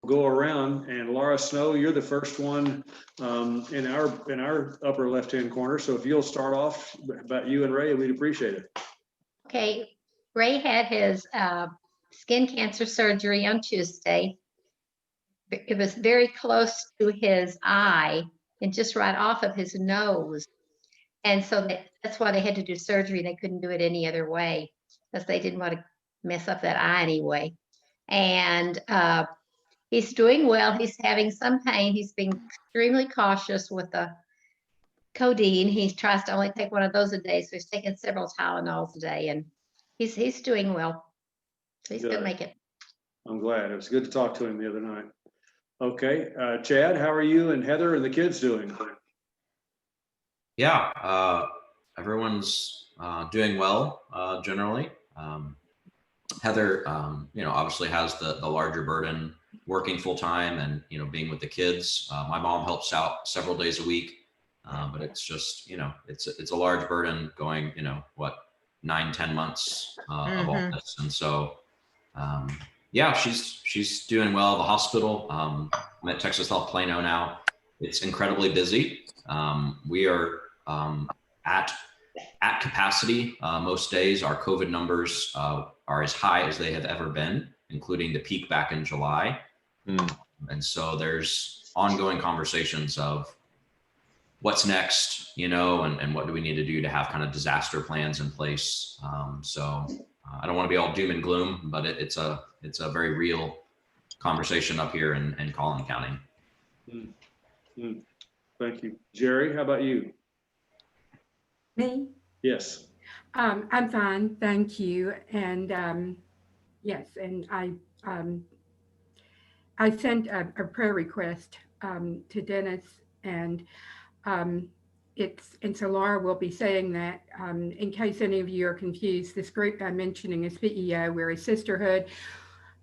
go around, and Laura Snow, you're the first one in our upper left-hand corner. So if you'll start off about you and Ray, we'd appreciate it. Okay, Ray had his skin cancer surgery on Tuesday. It was very close to his eye and just right off of his nose. And so that's why they had to do surgery. They couldn't do it any other way because they didn't want to mess up that eye anyway. And he's doing well. He's having some pain. He's being extremely cautious with the codeine. He tries to only take one of those a day. So he's taking several Tylenols a day, and he's doing well. So he's going to make it. I'm glad. It was good to talk to him the other night. Okay, Chad, how are you and Heather and the kids doing? Yeah, everyone's doing well generally. Heather, obviously has the larger burden working full time and, being with the kids. My mom helps out several days a week, but it's just, it's a large burden going, 9-10 months of all this. And so, yeah, she's doing well. The hospital, I'm at Texas Health Plano now. It's incredibly busy. We are at capacity most days. Our COVID numbers are as high as they have ever been, including the peak back in July. And so there's ongoing conversations of what's next, and what do we need to do to have kind of disaster plans in place. So I don't want to be all doom and gloom, but it's a very real conversation up here in Collin County. Thank you. Jerry, how about you? Me? Yes. I'm fine, thank you. And yes, and I sent a prayer request to Dennis, and so Laura will be saying that in case any of you are confused, this group I'm mentioning is PEO. We're a sisterhood.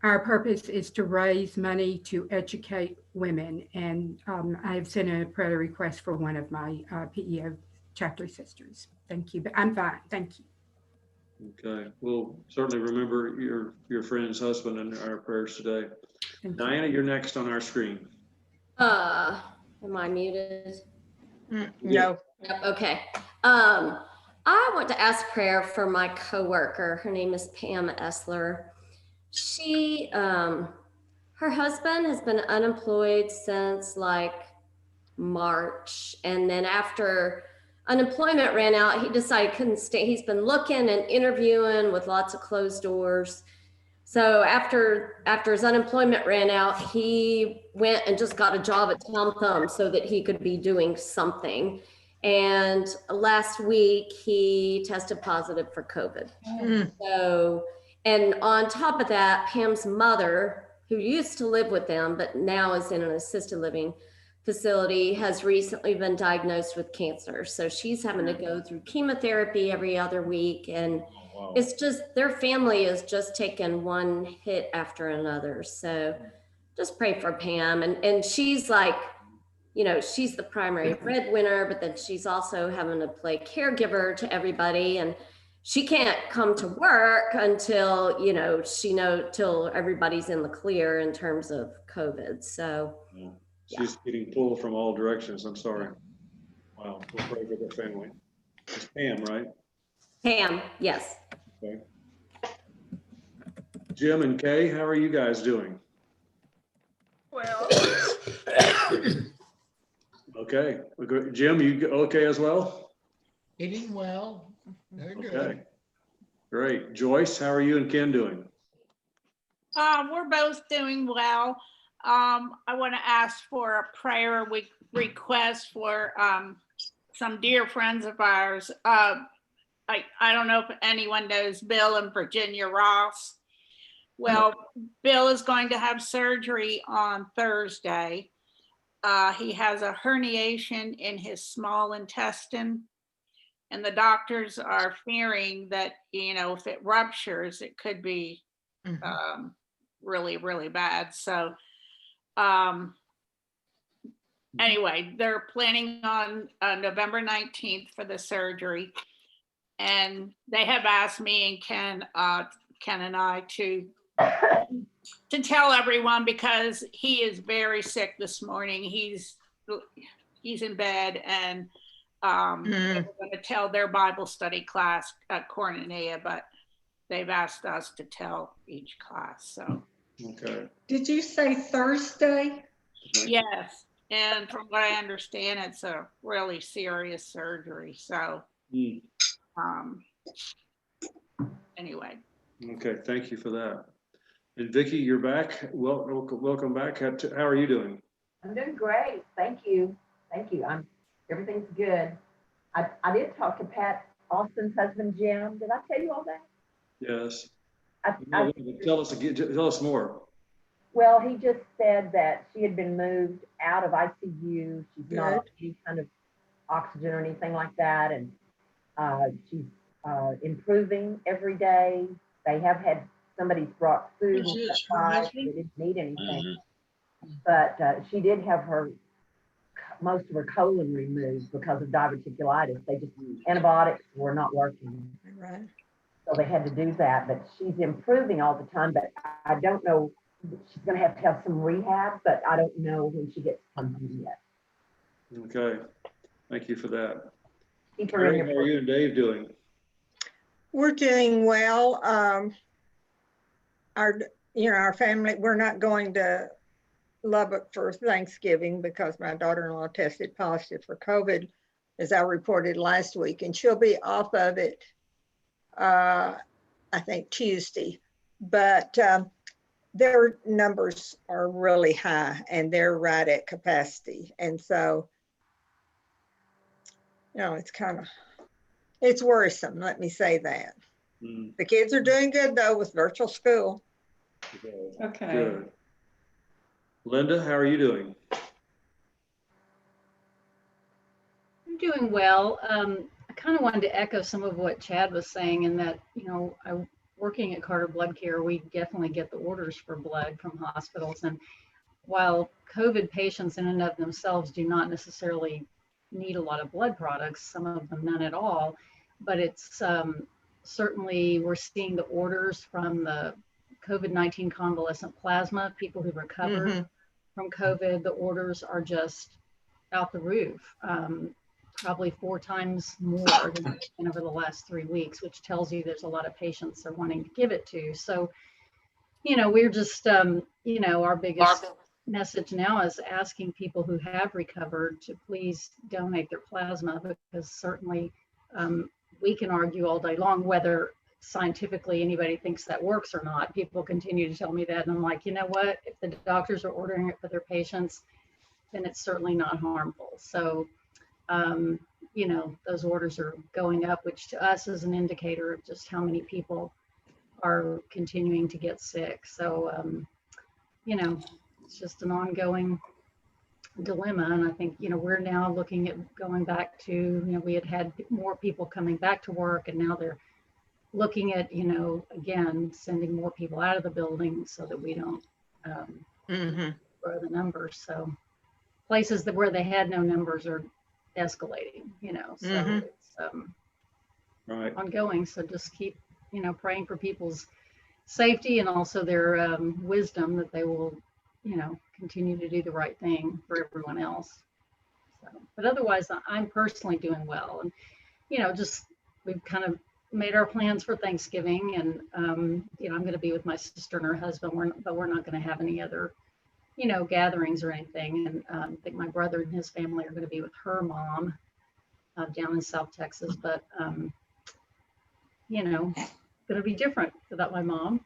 Our purpose is to raise money to educate women, and I have sent a prayer request for one of my PEO chapter sisters. Thank you, but I'm fine, thank you. Okay, we'll certainly remember your friend's husband in our prayers today. Diana, you're next on our screen. Am I muted? No. Yep, okay. I want to ask prayer for my coworker. Her name is Pam Essler. She, her husband has been unemployed since like March. And then after unemployment ran out, he decided he couldn't stay. He's been looking and interviewing with lots of closed doors. So after his unemployment ran out, he went and just got a job at Town Thumb so that he could be doing something. And last week he tested positive for COVID. So, and on top of that, Pam's mother, who used to live with them, but now is in an assisted living facility, has recently been diagnosed with cancer. So she's having to go through chemotherapy every other week. And it's just, their family is just taking one hit after another. So just pray for Pam. And she's like, she's the primary breadwinner, but then she's also having to play caregiver to everybody. And she can't come to work until, till everybody's in the clear in terms of COVID. So she's getting pulled from all directions. I'm sorry. Wow, we'll pray for the family. It's Pam, right? Pam, yes. Okay. Jim and Kay, how are you guys doing? Well. Okay. Jim, you okay as well? Eating well. They're good. Okay. Great. Joyce, how are you and Ken doing? We're both doing well. I want to ask for a prayer request for some dear friends of ours. I don't know if anyone knows Bill and Virginia Ross. Well, Bill is going to have surgery on Thursday. He has a herniation in his small intestine, and the doctors are fearing that, if it ruptures, it could be really, really bad. So anyway, they're planning on November 19th for the surgery. And they have asked me and Ken and I to to tell everyone because he is very sick this morning. He's in bed, and they were going to tell their Bible study class at Cornelia, but they've asked us to tell each class. So, Okay. Did you say Thursday? yes. And from what I understand, it's a really serious surgery. So, anyway. Okay, thank you for that. And Vicki, you're back. Welcome back. How are you doing? I'm doing great. Thank you. Thank you. Everything's good. I did talk to Pat Austin's husband, Jim. Did I tell you all that? Yes. I Tell us more. Well, he just said that she had been moved out of ICU. She's not on any kind of oxygen or anything like that. And she's improving every day. They have had somebody's brought food and supplies. They didn't need anything. But she did have most of her colon removed because of diverticulitis. Antibiotics were not working. Right. So they had to do that, but she's improving all the time. But I don't know, she's going to have some rehab, but I don't know when she gets to come home yet. Okay, thank you for that. Keep her Mary, in how your are you and Dave doing? We're doing well. Our family, we're not going to Lubbock for Thanksgiving because my daughter-in-law tested positive for COVID, as I reported last week, and she'll be off of it, I think Tuesday. But their numbers are really high and they're right at capacity. And so, it's worrisome, let me say that. The kids are doing good though with virtual school. Okay. Good. Linda, how are you doing? I'm doing well. I kind of wanted to echo some of what Chad was saying in that, working at Carter Blood Care, we definitely get the orders for blood from hospitals. And while COVID patients in and of themselves do not necessarily need a lot of blood products, some of them none at all, but it's certainly we're seeing the orders from the COVID-19 convalescent plasma, people who recovered from COVID, the orders are just out the roof, probably 4 times more than over the last 3 weeks, which tells you there's a lot of patients they're wanting to give it to. So, we're just, our biggest message now is asking people who have recovered to please donate their plasma, because certainly we can argue all day long whether scientifically anybody thinks that works or not. People continue to tell me that, and I'm like, you know what, if the doctors are ordering it for their patients, then it's certainly not harmful. So those orders are going up, which to us is an indicator of just how many people are continuing to get sick. So it's just an ongoing dilemma. And I think we're now looking at going back to, we had more people coming back to work, and now they're looking at, again, sending more people out of the building so that we don't grow the numbers. So places where they had no numbers are escalating, so it's right. ongoing. So just keep, praying for people's safety and also their wisdom that they will, continue to do the right thing for everyone else. So, but otherwise, I'm personally doing well. And, we've kind of made our plans for Thanksgiving, and, I'm going to be with my sister and her husband, but we're not going to have any other, gatherings or anything. And I think my brother and his family are going to be with her mom down in South Texas, but, going to be different without my mom.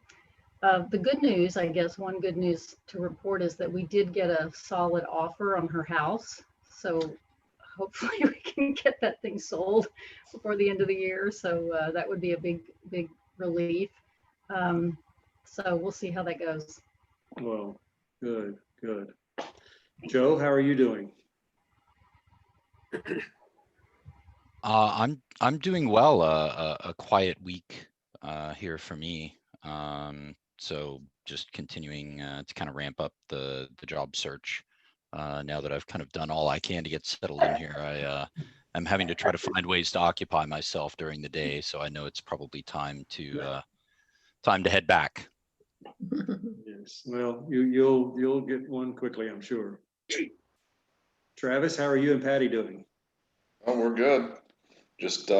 The good news, I guess, one good news to report is that we did get a solid offer on her house. So hopefully we can get that thing sold before the end of the year. So that would be a big relief. So we'll see how that goes. Well, good. Joe, how are you doing? I'm doing well. A quiet week here for me. So just continuing to kind of ramp up the job search. Now that I've kind of done all I can to get settled in here, I'm having to try to find ways to occupy myself during the day. So I know it's probably time to head back. Yes. goodness. Well, you'll get one quickly, I'm sure. Travis, how are you and Patty doing? Oh, we're good. Just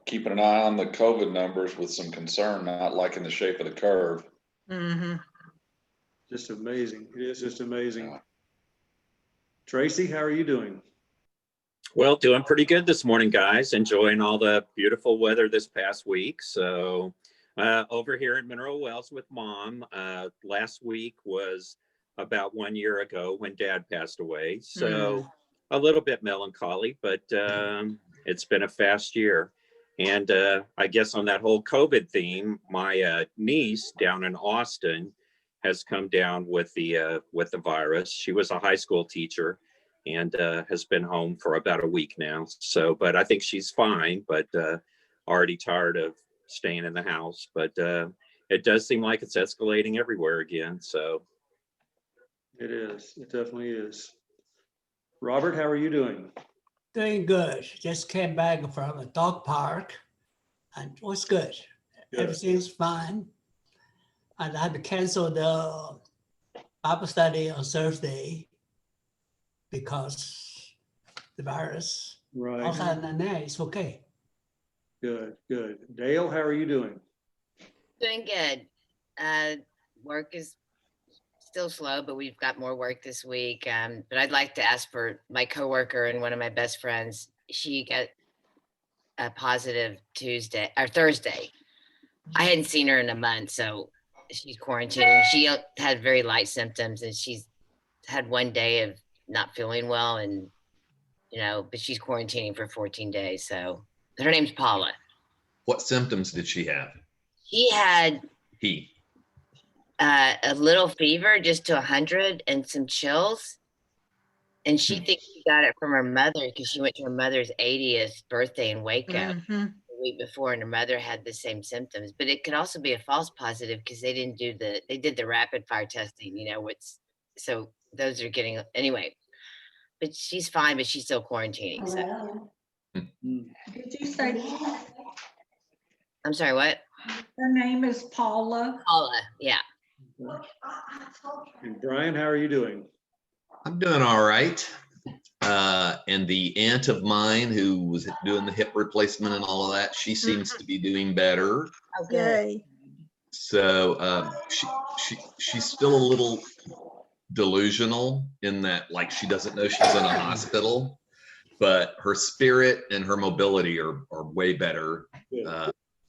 keeping an eye on the COVID numbers with some concern, not liking the shape of the curve. Just amazing. It is just amazing. Tracy, how are you doing? Well, doing pretty good this morning, guys. Enjoying all the beautiful weather this past week. So over here in Mineral Wells with Mom, last week was about 1 year ago when Dad passed away. So a little bit melancholy, but it's been a fast year. And I guess on that whole COVID theme, my niece down in Austin has come down with the virus. She was a high school teacher and has been home for about a week now. So, but I think she's fine, but already tired of staying in the house. But it does seem like it's escalating everywhere again. So It is. It definitely is. Robert, how are you doing? Doing good. Just came back from a dog park and it was good. Everything's fine. And I had to cancel the Bible study on Thursday because the virus. Right. Outside than that, it's okay. Good, good. Dale, how are you doing? Doing good. Work is still slow, but we've got more work this week. But I'd like to ask for my coworker and one of my best friends. She got a positive Thursday. I hadn't seen her in a month, so she's quarantining. She had very light symptoms, and she's had 1 day of not feeling well, and but she's quarantining for 14 days. So her name's Paula. What symptoms did she have? She had a little fever, just to 100, and some chills. And she thinks she got it from her mother because she went to her mother's 80th birthday in Waco the week before, and her mother had the same symptoms. But it could also be a false positive because they did the rapid fire testing, so those are getting anyway. But she's fine, but she's still quarantining. So. Did you say I'm sorry, what? her name is Paula? Paula, yeah. And Brian, how are you doing? I'm doing all right. And the aunt of mine who was doing the hip replacement and all of that, she seems to be doing better. Okay. So she's still a little delusional in that, like, she doesn't know she's in a hospital, but her spirit and her mobility are way better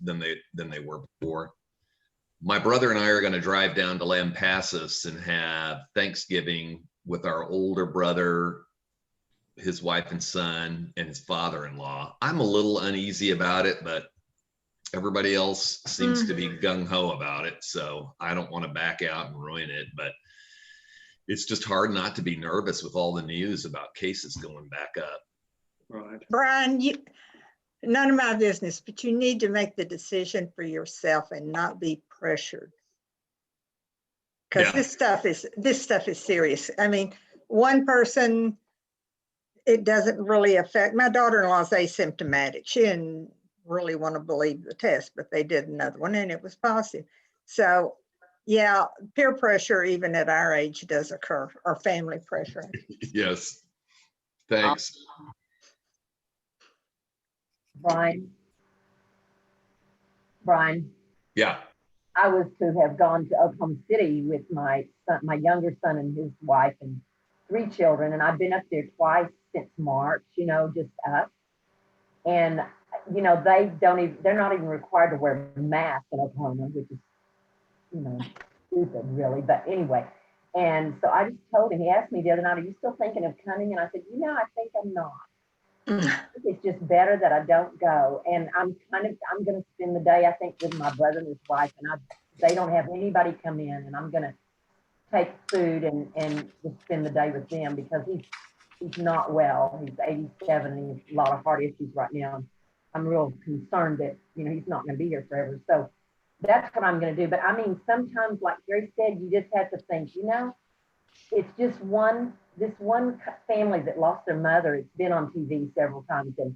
than they were before. My brother and I are going to drive down to Lampasas and have Thanksgiving with our older brother, his wife and son, and his father-in-law. I'm a little uneasy about it, but everybody else seems to be gung-ho about it. So I don't want to back out and ruin it, but it's just hard not to be nervous with all the news about cases going back up. Right. Brian, none of my business, but you need to make the decision for yourself and not be pressured. Because this stuff is serious. I mean, one person, it doesn't really affect. My daughter-in-law is asymptomatic. She didn't really want to believe the test, but they did another one and it was positive. So yeah, peer pressure, even at our age, does occur, or family pressure. Yes. Thanks. Brian. Yeah. I was to have gone to Oklahoma City with my son, my younger son and his wife and 3 children. And I've been up there twice since March, just us. And, they're not even required to wear masks in Oklahoma, which is, stupid really. But anyway, and so I just told him, he asked me the other night, are you still thinking of coming? And I said, I think I'm not. It's just better that I don't go. And I'm going to spend the day, I think, with my brother and his wife, and they don't have anybody come in, and I'm going to take food and just spend the day with them because he's not well. He's 87 and he has a lot of heart issues right now. I'm real concerned that, he's not going to be here forever. So that's what I'm going to do. But I mean, sometimes, like Gary said, you just have to think, it's just this one family that lost their mother. It's been on TV several times. And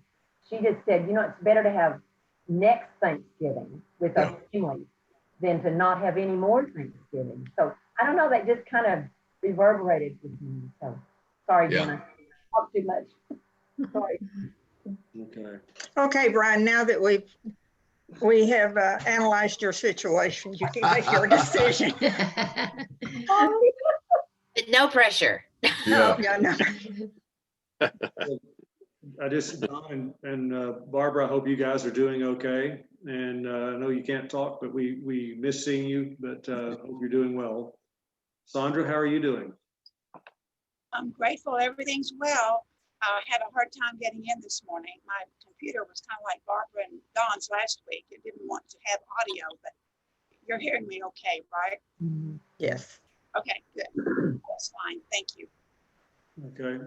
she just said, it's better to have next Thanksgiving with our family than to not have any more Thanksgiving. So I don't know, that just kind of reverberated with me. So sorry, Yeah. Jenna. Talk too much. Sorry. Okay. Okay, Brian, now that we have analyzed your situation, you can make your decision. No pressure. Yeah. Yeah, no. I just, Don and Barbara, I hope you guys are doing okay. And I know you can't talk, but we miss seeing you, but hope you're doing well. Sandra, how are you doing? I'm grateful everything's well. I had a hard time getting in this morning. My computer was kind of like Barbara and Dawn's last week. It didn't want to have audio, but you're hearing me okay, right? Yes. Okay, good. That's fine. Thank you. Okay,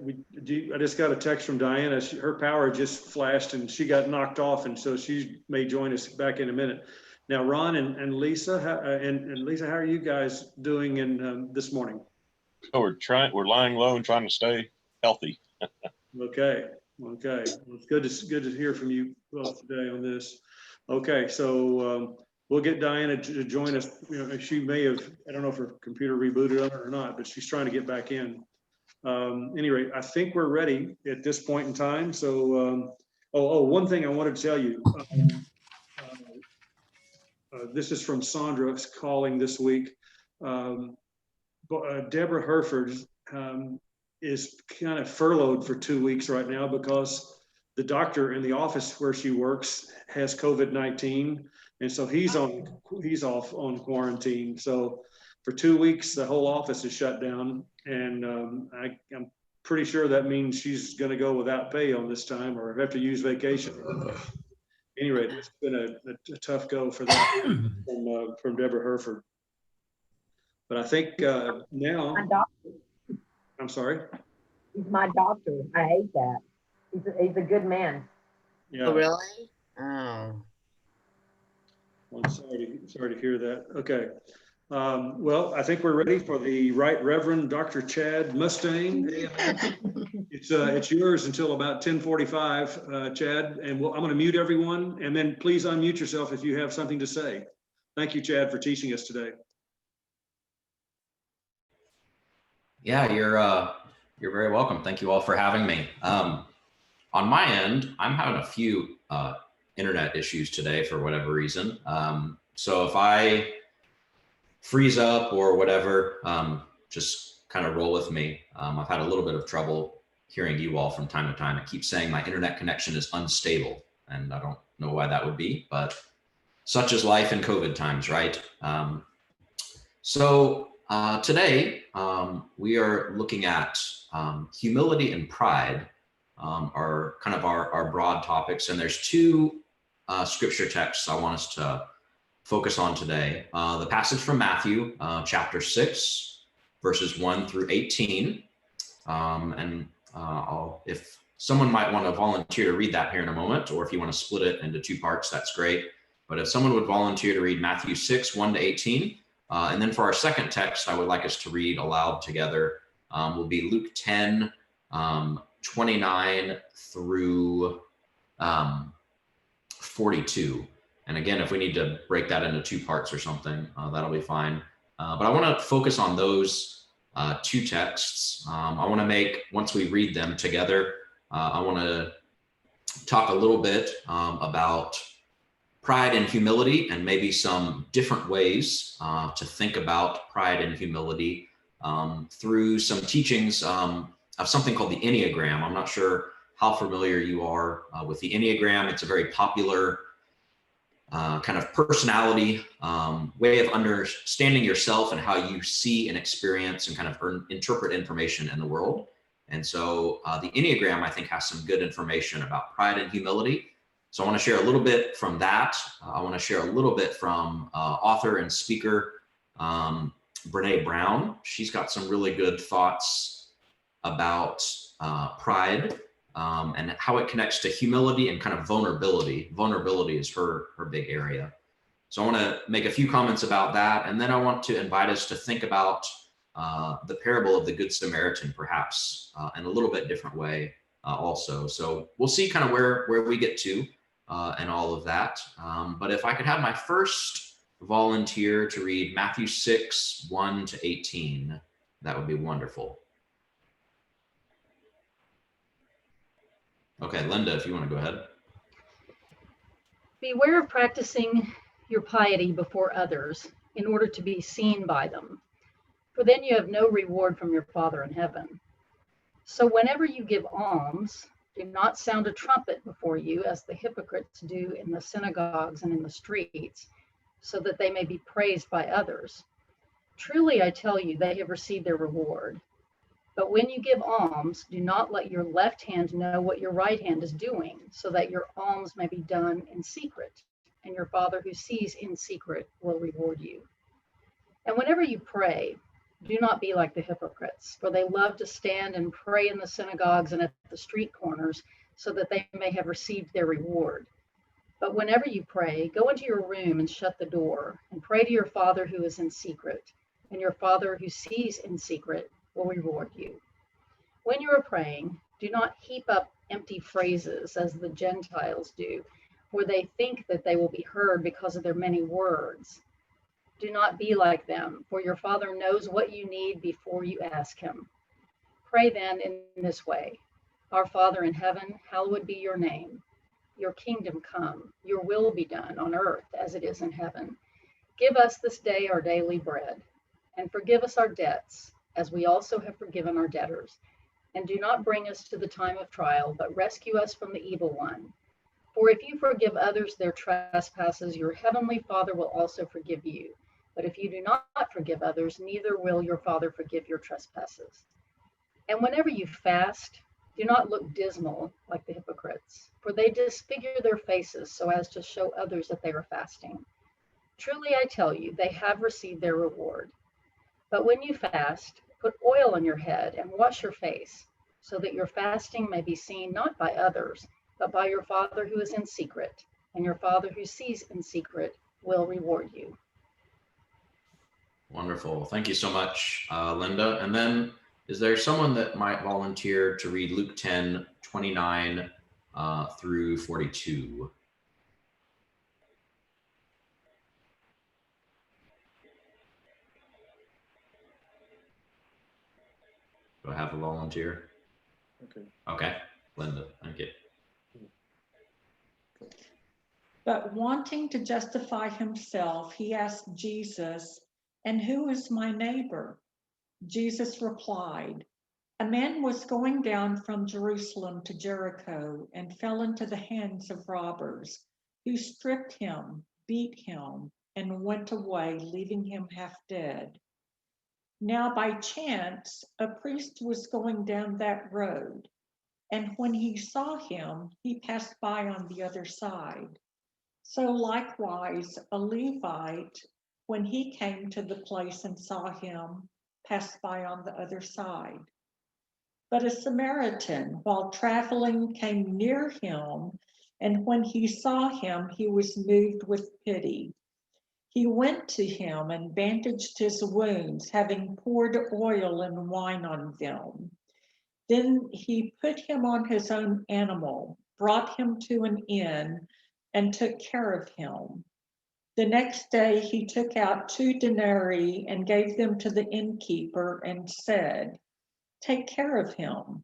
I just got a text from Diana. Her power just flashed and she got knocked off, and so she may join us back in a minute. Now, Ron and Lisa, and Lisa, how are you guys doing in this morning? So we're lying low and trying to stay healthy. Okay, well, it's good to hear from you both today on this. Okay, so we'll get Diana to join us. You know, she may have, I don't know if her computer rebooted on her or not, but she's trying to get back in. Anyway, I think we're ready at this point in time. So, one thing I wanted to tell you. This is from Sandra calling this week. Deborah Herford is kind of furloughed for 2 weeks right now because the doctor in the office where she works has COVID-19, and so he's off on quarantine. So for 2 weeks, the whole office is shut down, and I'm pretty sure that means she's going to go without pay on this time, or have to use vacation. Anyway, it's been a tough go for that from Deborah Herford. But I think now. My doctor. I'm sorry? He's my doctor. I hate that. He's a good man. Yeah. Oh, really? Oh. Well, sorry to hear that. Okay. Well, I think we're ready for the Right Reverend Dr. Chad Mustain. It's yours until about 10:45, Chad, and I'm going to mute everyone, and then please unmute yourself if you have something to say. Thank you, Chad, for teaching us today. Yeah, you're very welcome. Thank you all for having me. On my end, I'm having a few internet issues today for whatever reason. So if I freeze up or whatever, just kind of roll with me. I've had a little bit of trouble hearing you all from time to time. It keeps saying my internet connection is unstable, and I don't know why that would be, but such is life in COVID times, right? Today, we are looking at humility and pride are kind of our broad topics. And there's two scripture texts I want us to focus on today. The passage from Matthew, chapter 6, verses 1 through 18. If someone might want to volunteer to read that here in a moment, or if you want to split it into two parts, that's great. But if someone would volunteer to read Matthew 6, 1 to 18, and then for our second text, I would like us to read aloud together, will be Luke 10, 29 through 42. And again, if we need to break that into two parts or something, that'll be fine. But I want to focus on those two texts. I want to make, once we read them together, I want to talk a little bit about pride and humility, and maybe some different ways to think about pride and humility through some teachings of something called the Enneagram. I'm not sure how familiar you are with the Enneagram. It's a very popular kind of personality way of understanding yourself and how you see and experience and kind of interpret information in the world. And so the Enneagram, I think, has some good information about pride and humility. So I want to share a little bit from that. I want to share a little bit from author and speaker Brene Brown. She's got some really good thoughts about pride and how it connects to humility and kind of vulnerability. Vulnerability is her big area. So I want to make a few comments about that. And then I want to invite us to think about the parable of the Good Samaritan, perhaps in a little bit different way also. So we'll see kind of where we get to and all of that. But if I could have my first volunteer to read Matthew 6, 1 to 18, that would be wonderful. Okay, Linda, if you want to go ahead. Beware of practicing your piety before others in order to be seen by them, for then you have no reward from your Father in heaven. So whenever you give alms, do not sound a trumpet before you, as the hypocrites do in the synagogues and in the streets, so that they may be praised by others. Truly, I tell you, they have received their reward. But when you give alms, do not let your left hand know what your right hand is doing, so that your alms may be done in secret, and your Father who sees in secret will reward you. And whenever you pray, do not be like the hypocrites, for they love to stand and pray in the synagogues and at the street corners, so that they may have received their reward. But whenever you pray, go into your room and shut the door, and pray to your Father who is in secret, and your Father who sees in secret will reward you. When you are praying, do not heap up empty phrases as the Gentiles do, for they think that they will be heard because of their many words. Do not be like them, for your Father knows what you need before you ask him. Pray then in this way: Our Father in heaven, hallowed be your name. Your kingdom come, your will be done on earth as it is in heaven. Give us this day our daily bread, and forgive us our debts, as we also have forgiven our debtors. And do not bring us to the time of trial, but rescue us from the evil one. For if you forgive others their trespasses, your heavenly Father will also forgive you. But if you do not forgive others, neither will your Father forgive your trespasses. And whenever you fast, do not look dismal like the hypocrites, for they disfigure their faces so as to show others that they are fasting. Truly I tell you, they have received their reward. But when you fast, put oil on your head and wash your face, so that your fasting may be seen not by others, but by your Father who is in secret, and your Father who sees in secret will reward you. Wonderful. Thank you so much, Linda. And then is there someone that might volunteer to read Luke 10, 29 through 42? Do I have a volunteer? Okay. Okay, Linda, thank you. But wanting to justify himself, he asked Jesus, "And who is my neighbor?" Jesus replied, "A man was going down from Jerusalem to Jericho and fell into the hands of robbers, who stripped him, beat him, and went away, leaving him half dead. Now by chance, a priest was going down that road, and when he saw him, he passed by on the other side. So likewise, a Levite, when he came to the place and saw him, passed by on the other side. But a Samaritan, while traveling, came near him, and when he saw him, he was moved with pity. He went to him and bandaged his wounds, having poured oil and wine on them. Then he put him on his own animal, brought him to an inn, and took care of him. The next day he took out 2 denarii and gave them to the innkeeper and said, "Take care of him,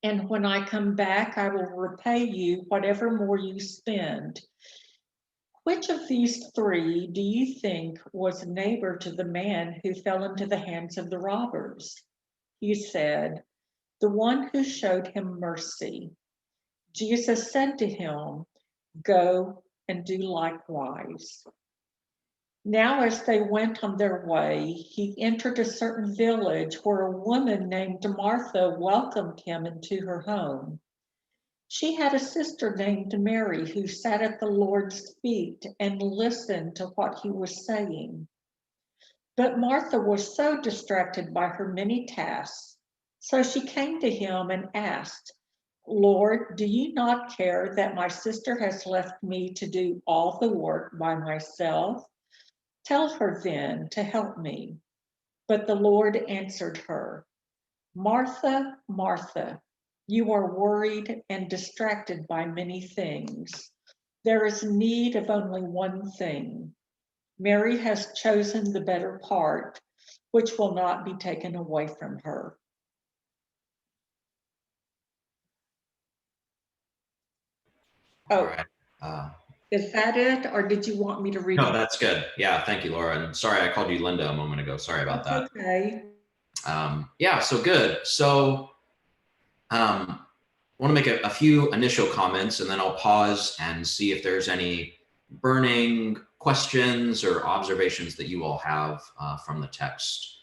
and when I come back, I will repay you whatever more you spend." Which of these 3 do you think was neighbor to the man who fell into the hands of the robbers? He said, "The one who showed him mercy." Jesus said to him, "Go and do likewise." Now, as they went on their way, he entered a certain village where a woman named Martha welcomed him into her home. She had a sister named Mary who sat at the Lord's feet and listened to what he was saying. But Martha was so distracted by her many tasks, so she came to him and asked, "Lord, do you not care that my sister has left me to do all the work by myself? Tell her then to help me." But the Lord answered her, "Martha, Martha, you are worried and distracted by many things. There is need of only one thing. Mary has chosen the better part, which will not be taken away from her. All Oh, right. is that it, or did you want me to read? No, that's good. Yeah, thank you, Laura. And sorry, I called you Linda a moment ago. Sorry about that. Okay. Yeah, so good. So I want to make a few initial comments, and then I'll pause and see if there's any burning questions or observations that you all have from the text.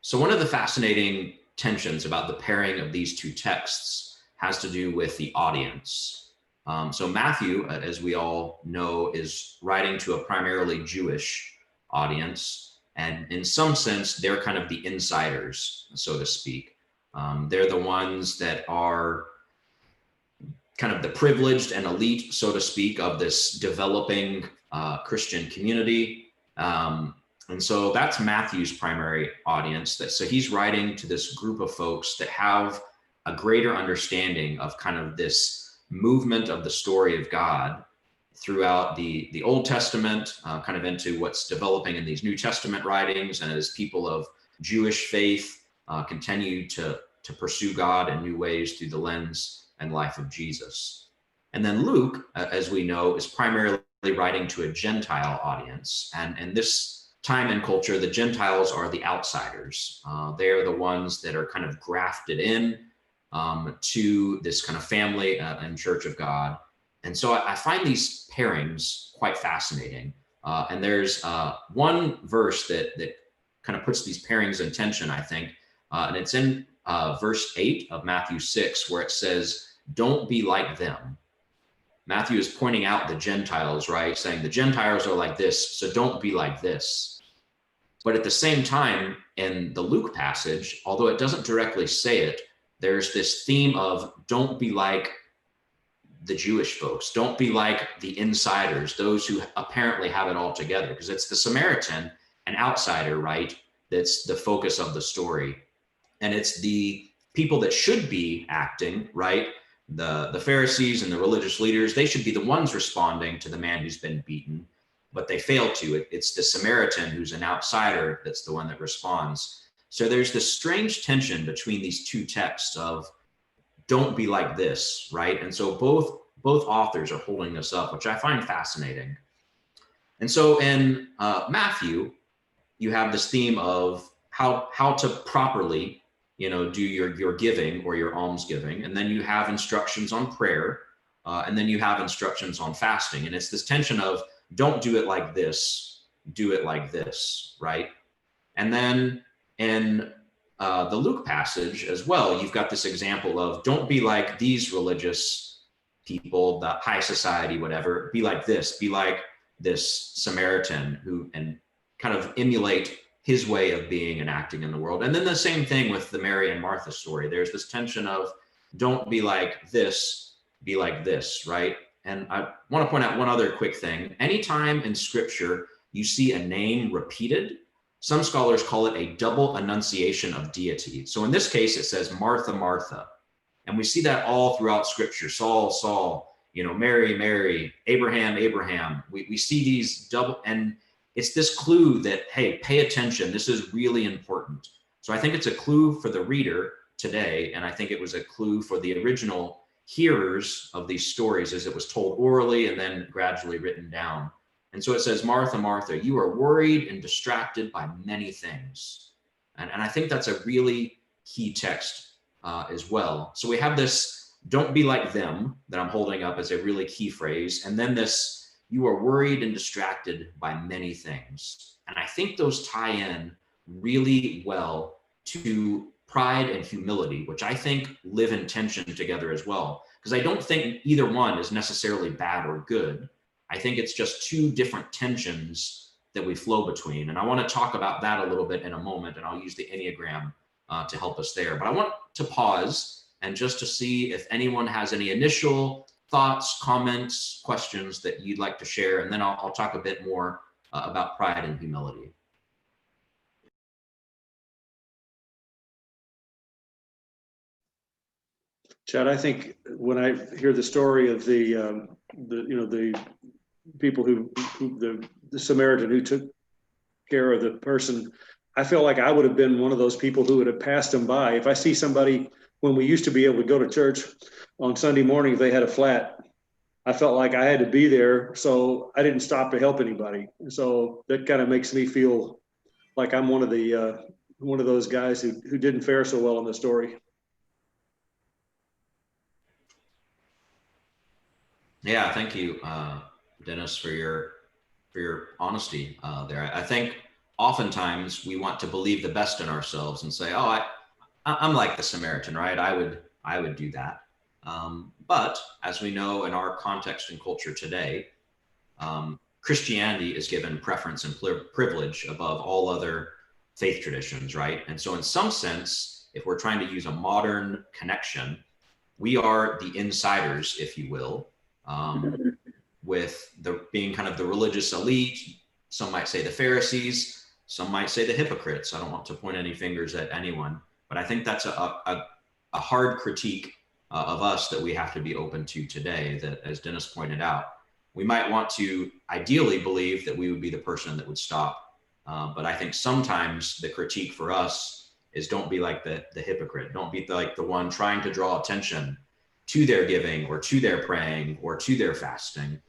So one of the fascinating tensions about the pairing of these two texts has to do with the audience. So Matthew, as we all know, is writing to a primarily Jewish audience. And in some sense, they're kind of the insiders, so to speak. They're the ones that are kind of the privileged and elite, so to speak, of this developing Christian community. And so that's Matthew's primary audience. So he's writing to this group of folks that have a greater understanding of kind of this movement of the story of God throughout the Old Testament, kind of into what's developing in these New Testament writings, and as people of Jewish faith continue to pursue God in new ways through the lens and life of Jesus. And then Luke, as we know, is primarily writing to a Gentile audience. And in this time and culture, the Gentiles are the outsiders. They are the ones that are kind of grafted in to this kind of family and church of God. And so I find these pairings quite fascinating. And there's one verse that kind of puts these pairings in tension, I think. And it's in verse 8 of Matthew 6, where it says, "Don't be like them." Matthew is pointing out the Gentiles, right? Saying the Gentiles are like this, so don't be like this. But at the same time, in the Luke passage, although it doesn't directly say it, there's this theme of don't be like the Jewish folks. Don't be like the insiders, those who apparently have it all together, because it's the Samaritan, an outsider, right? That's the focus of the story. And it's the people that should be acting, right? The Pharisees and the religious leaders, they should be the ones responding to the man who's been beaten, but they fail to. It's the Samaritan who's an outsider that's the one that responds. So there's this strange tension between these two texts of don't be like this, right? And so both authors are holding this up, which I find fascinating. And so in Matthew, you have this theme of how to properly, do your giving or your almsgiving, and then you have instructions on prayer, and then you have instructions on fasting, and it's this tension of don't do it like this, do it like this, right? And then in the Luke passage as well, you've got this example of don't be like these religious people, the high society, whatever, be like this, be like this Samaritan and kind of emulate his way of being and acting in the world. And then the same thing with the Mary and Martha story. There's this tension of don't be like this, be like this, right? And I want to point out one other quick thing. Anytime in scripture you see a name repeated, some scholars call it a double enunciation of deity. So in this case, it says Martha, Martha. And we see that all throughout scripture. Saul, Saul, Mary, Mary, Abraham, Abraham. We see these double, and it's this clue that, hey, pay attention. This is really important. So I think it's a clue for the reader today. And I think it was a clue for the original hearers of these stories as it was told orally and then gradually written down. And so it says, Martha, Martha, you are worried and distracted by many things. And I think that's a really key text as well. So we have this, don't be like them, that I'm holding up as a really key phrase. And then this, you are worried and distracted by many things. And I think those tie in really well to pride and humility, which I think live in tension together as well. Because I don't think either one is necessarily bad or good. I think it's just two different tensions that we flow between. And I want to talk about that a little bit in a moment, and I'll use the Enneagram to help us there. But I want to pause and just to see if anyone has any initial thoughts, comments, questions that you'd like to share, and then I'll talk a bit more about pride and humility. Chad, I think when I hear the story of the people who the Samaritan who took care of the person, I feel like I would have been one of those people who would have passed them by. If I see somebody, when we used to be able to go to church on Sunday morning, if they had a flat, I felt like I had to be there. So I didn't stop to help anybody. So that kind of makes me feel like I'm one of those guys who didn't fare so well in the story. Yeah, thank you, Dennis, for your honesty there. I think oftentimes we want to believe the best in ourselves and say, "Oh, I'm like the Samaritan, right? I would do that." But as we know in our context and culture today, Christianity is given preference and privilege above all other faith traditions, right? And so in some sense, if we're trying to use a modern connection, we are the insiders, if you will, with being kind of the religious elite. Some might say the Pharisees, some might say the hypocrites. I don't want to point any fingers at anyone, but I think that's a hard critique of us that we have to be open to today, that as Dennis pointed out, we might want to ideally believe that we would be the person that would stop. But I think sometimes the critique for us is don't be like the hypocrite. Don't be like the one trying to draw attention to their giving or to their praying or to their fasting,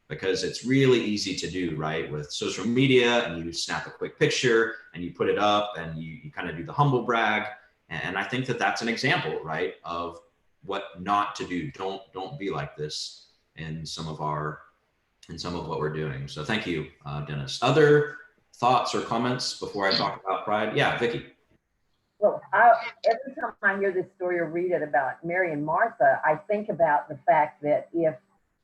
because it's really easy to do, right? With social media, and you snap a quick picture and you put it up and you kind of do the humble brag. And I think that that's an example, right, of what not to do. Don't be like this in some of what we're doing. So thank you, Dennis. Other thoughts or comments before I talk about pride? Yeah, Vicki. Well, every time I hear this story or read it about Mary and Martha, I think about the fact that if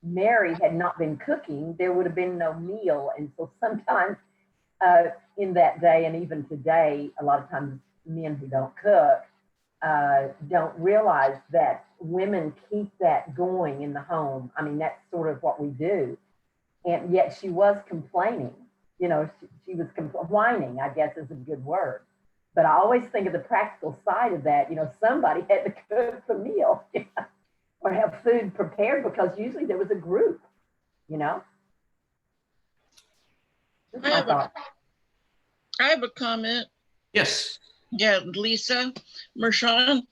Mary had not been cooking, there would have been no meal. And so sometimes in that day, and even today, a lot of times men who don't cook don't realize that women keep that going in the home. I mean, that's sort of what we do. And yet she was complaining, you know, she was whining, I guess is a good word. But I always think of the practical side of that. You know, somebody had to cook the meal or have food prepared, because usually there was a group, you know. I have a comment. Yes. Yeah, Lisa, Mershon.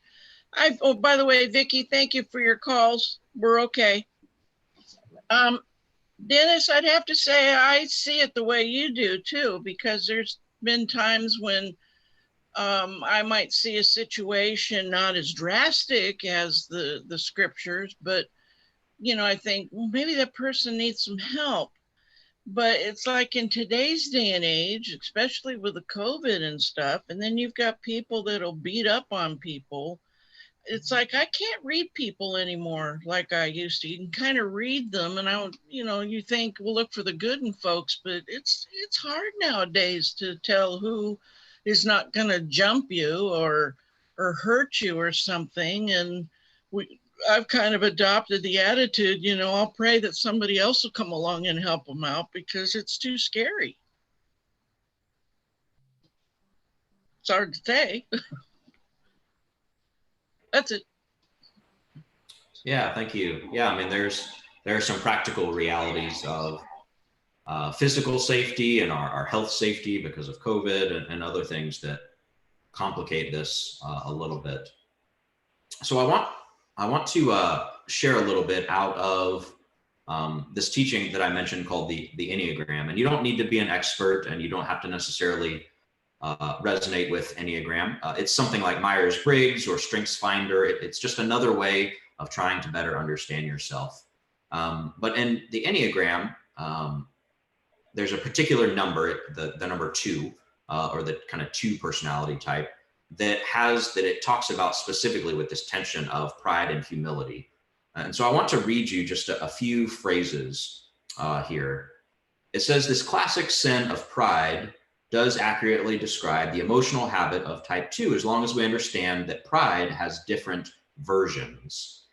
Oh, by the way, Vicki, thank you for your calls. We're okay. Dennis, I'd have to say I see it the way you do too, because there's been times when I might see a situation not as drastic as the scriptures, but you know, I think, well, maybe that person needs some help. But it's like in today's day and age, especially with the COVID and stuff, and then you've got people that'll beat up on people. It's like I can't read people anymore like I used to. You can kind of read them, and you know, you think we'll look for the good in folks, but it's hard nowadays to tell who is not going to jump you or hurt you or something. And I've kind of adopted the attitude, you know, I'll pray that somebody else will come along and help them out because it's too scary. It's hard to say. That's it. Yeah, thank you. Yeah, I mean, there are some practical realities of physical safety and our health safety because of COVID and other things that complicate this a little bit. So I want to share a little bit out of this teaching that I mentioned called the Enneagram. And you don't need to be an expert, and you don't have to necessarily resonate with Enneagram. It's something like Myers-Briggs or StrengthsFinder. It's just another way of trying to better understand yourself. But in the Enneagram, there's a particular number, the number 2, or the kind of 2 personality type, that it talks about specifically with this tension of pride and humility. And so I want to read you just a few phrases here. It says, this classic sin of pride does accurately describe the emotional habit of type 2, as long as we understand that pride has different versions.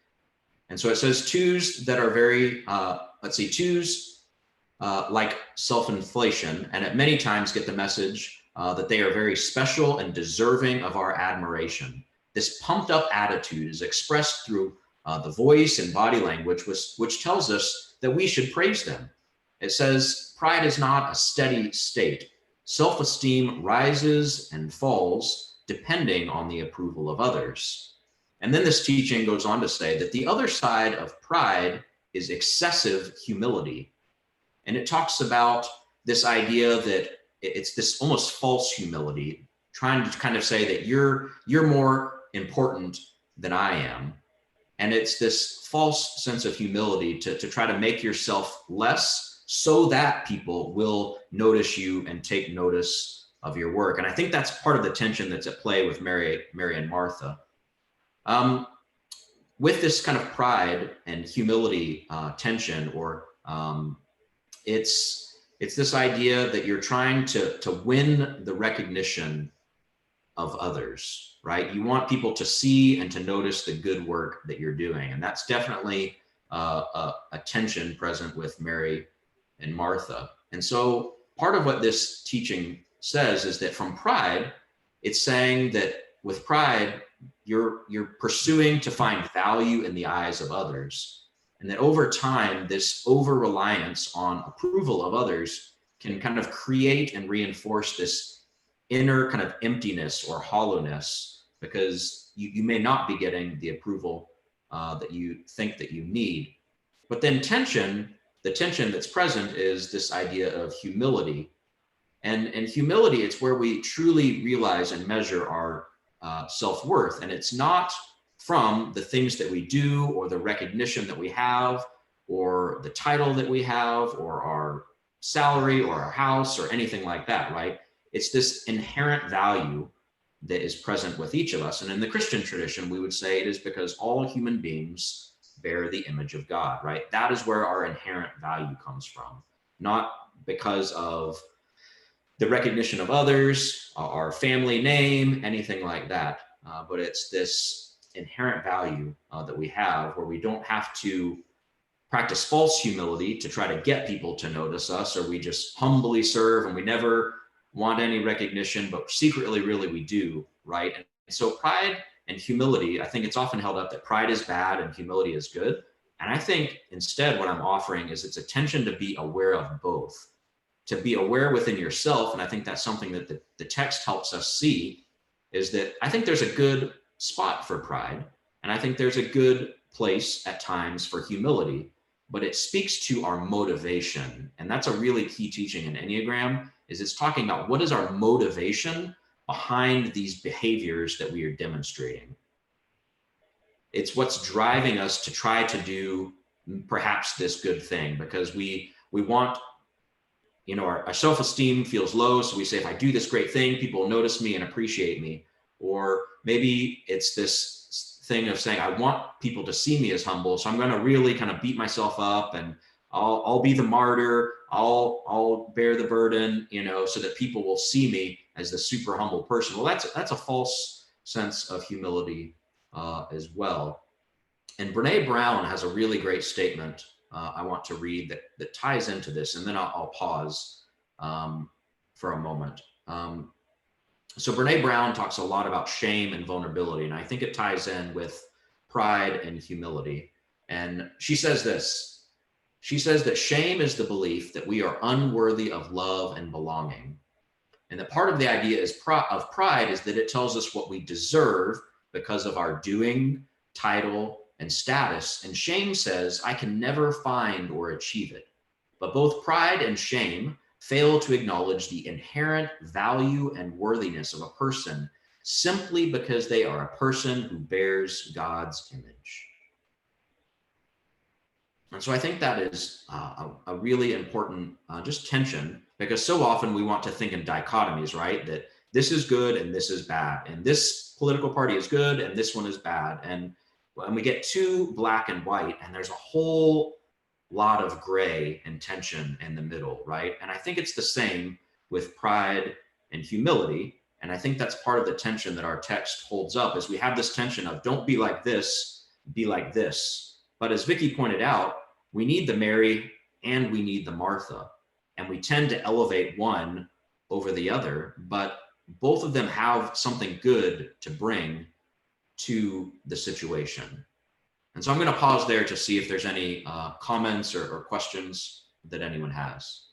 And so it says 2s that are very, 2s like self-inflation, and at many times get the message that they are very special and deserving of our admiration. This pumped up attitude is expressed through the voice and body language, which tells us that we should praise them. It says, pride is not a steady state. Self-esteem rises and falls depending on the approval of others. And then this teaching goes on to say that the other side of pride is excessive humility. And it talks about this idea that it's this almost false humility, trying to kind of say that you're more important than I am. And it's this false sense of humility to try to make yourself less so that people will notice you and take notice of your work. And I think that's part of the tension that's at play with Mary and Martha. With this kind of pride and humility tension, or it's this idea that you're trying to win the recognition of others, right? You want people to see and to notice the good work that you're doing. And that's definitely a tension present with Mary and Martha. And so part of what this teaching says is that from pride, it's saying that with pride, you're pursuing to find value in the eyes of others. And that over time, this over-reliance on approval of others can kind of create and reinforce this inner kind of emptiness or hollowness, because you may not be getting the approval that you think that you need. But then the tension that's present is this idea of humility. And humility, it's where we truly realize and measure our self-worth. And it's not from the things that we do or the recognition that we have or the title that we have or our salary or our house or anything like that, right? It's this inherent value that is present with each of us. And in the Christian tradition, we would say it is because all human beings bear the image of God, right? That is where our inherent value comes from, not because of the recognition of others, our family name, anything like that. But it's this inherent value that we have, where we don't have to practice false humility to try to get people to notice us, or we just humbly serve and we never want any recognition, but secretly, really, we do, right? And so pride and humility, I think it's often held up that pride is bad and humility is good. And I think instead what I'm offering is it's a tension to be aware of both, to be aware within yourself. And I think that's something that the text helps us see, is that I think there's a good spot for pride. And I think there's a good place at times for humility, but it speaks to our motivation. And that's a really key teaching in Enneagram, is it's talking about what is our motivation behind these behaviors that we are demonstrating. It's what's driving us to try to do perhaps this good thing, because we want, our self-esteem feels low. So we say, if I do this great thing, people will notice me and appreciate me. Or maybe it's this thing of saying, I want people to see me as humble. So I'm going to really kind of beat myself up, and I'll be the martyr. I'll bear the burden, so that people will see me as the super humble person. Well, that's a false sense of humility as well. And Brene Brown has a really great statement I want to read that ties into this, and then I'll pause for a moment. So Brene Brown talks a lot about shame and vulnerability, and I think it ties in with pride and humility. And she says this. She says that shame is the belief that we are unworthy of love and belonging. And that part of the idea of pride is that it tells us what we deserve because of our doing, title, and status. And shame says, I can never find or achieve it. But both pride and shame fail to acknowledge the inherent value and worthiness of a person simply because they are a person who bears God's image. And so I think that is a really important just tension, because so often we want to think in dichotomies, right? That this is good and this is bad, and this political party is good and this one is bad. And we get too black and white, and there's a whole lot of gray and tension in the middle, right? And I think it's the same with pride and humility. And I think that's part of the tension that our text holds up, is we have this tension of don't be like this, be like this. But as Vicky pointed out, we need the Mary and we need the Martha, and we tend to elevate one over the other, but both of them have something good to bring to the situation. And so I'm going to pause there to see if there's any comments or questions that anyone has.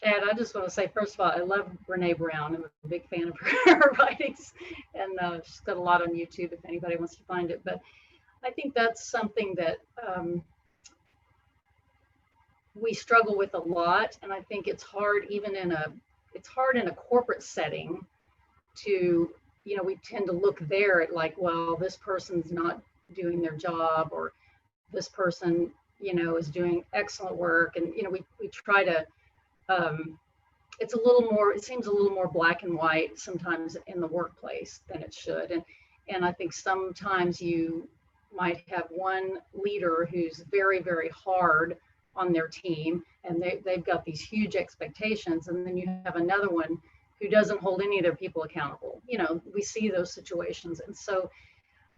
Chad, I just want to say, first of all, I love Brene Brown. I'm a big fan of her writings, and she's got a lot on YouTube if anybody wants to find it. But I think that's something that we struggle with a lot, and I think it's hard even in a corporate setting to, you know, we tend to look there at like, well, this person's not doing their job, or this person, you know, is doing excellent work, and you know, we try to. It seems a little more black and white sometimes in the workplace than it should. And I think sometimes you might have one leader who's very, very hard on their team, and they've got these huge expectations. And then you have another one who doesn't hold any of their people accountable. You know, we see those situations. And so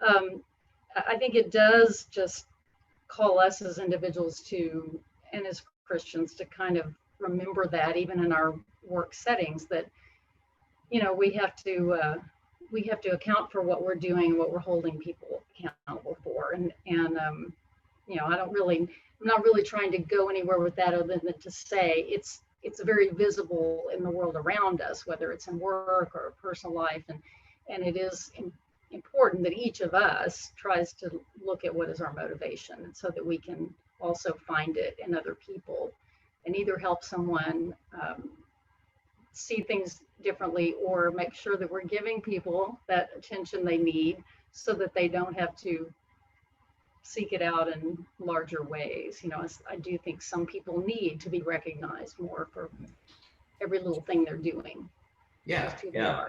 I think it does just call us as individuals to, and as Christians, to kind of remember that even in our work settings, that, you know, we have to account for what we're doing and what we're holding people accountable for. And you know, I'm not really trying to go anywhere with that other than to say it's very visible in the world around us, whether it's in work or personal life, and it is important that each of us tries to look at what is our motivation, so that we can also find it in other people and either help someone see things differently, or make sure that we're giving people that attention they need so that they don't have to seek it out in larger ways. You know, I do think some people need to be recognized more for every little thing they're doing. Yeah, yeah.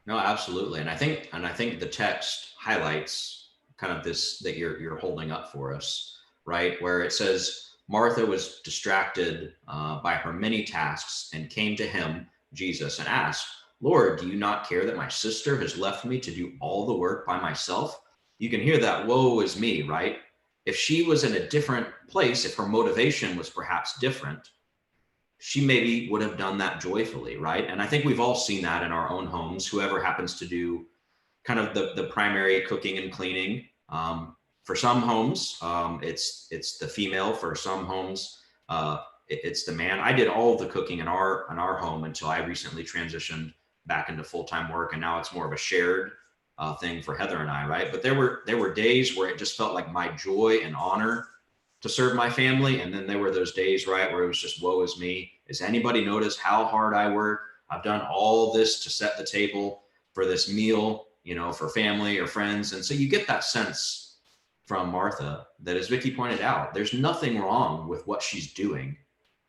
No, absolutely. And I think the text highlights kind of this that you're holding up for us, right? Where it says, Martha was distracted by her many tasks and came to him, Jesus, and asked, Lord, do you not care that my sister has left me to do all the work by myself? You can hear that, woe is me, right? If she was in a different place, if her motivation was perhaps different, she maybe would have done that joyfully, right? And I think we've all seen that in our own homes, whoever happens to do kind of the primary cooking and cleaning. For some homes, it's the female. For some homes, it's the man. I did all of the cooking in our home until I recently transitioned back into full-time work, and now it's more of a shared thing for Heather and I, right? But there were days where it just felt like my joy and honor to serve my family, and then there were those days, right, where it was just woe is me. Does anybody notice how hard I work? I've done all this to set the table for this meal, you know, for family or friends, and so you get that sense from Martha that, as Vicki pointed out, there's nothing wrong with what she's doing,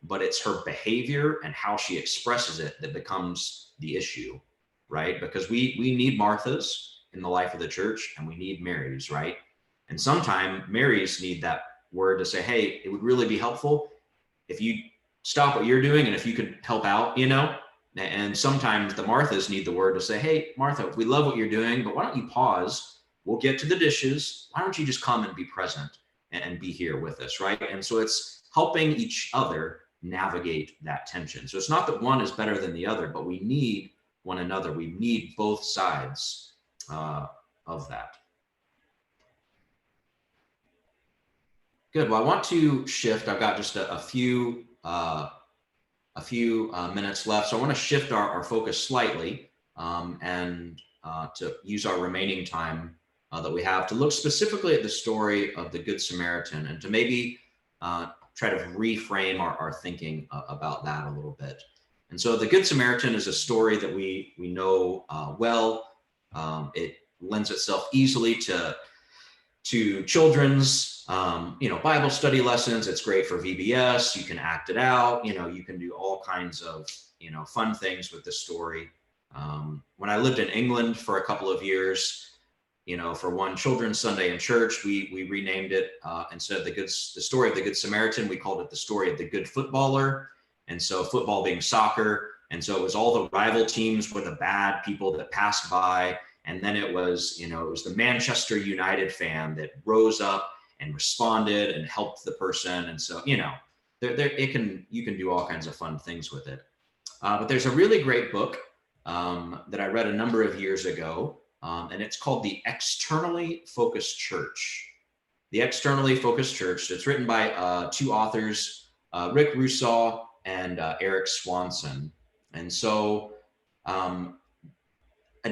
but it's her behavior and how she expresses it that becomes the issue, right? Because we need Marthas in the life of the church, and we need Marys, right? And sometimes Marys need that word to say, hey, it would really be helpful if you stop what you're doing and if you could help out, you know? And sometimes the Marthas need the word to say, hey, Martha, we love what you're doing, but why don't you pause? We'll get to the dishes. Why don't you just come and be present and be here with us, right? And so it's helping each other navigate that tension. So it's not that one is better than the other, but we need one another. We need both sides of that. Good. Well, I want to shift. I've got just a few minutes left, so I want to shift our focus slightly and to use our remaining time that we have to look specifically at the story of the Good Samaritan, and to maybe try to reframe our thinking about that a little bit. And so the Good Samaritan is a story that we know well. It lends itself easily to children's Bible study lessons. It's great for VBS. You can act it out. You can do all kinds of fun things with this story. When I lived in England for a couple of years, for one Children's Sunday in church, we renamed it instead of the story of the Good Samaritan, we called it the story of the Good Footballer. And so football being soccer, and so it was all the rival teams were the bad people that passed by. And then it was the Manchester United fan that rose up and responded and helped the person. And so, you can do all kinds of fun things with it. But there's a really great book that I read a number of years ago, and it's called The Externally Focused Church. The Externally Focused Church. It's written by two authors, Rick Russo and Eric Swanson. And so an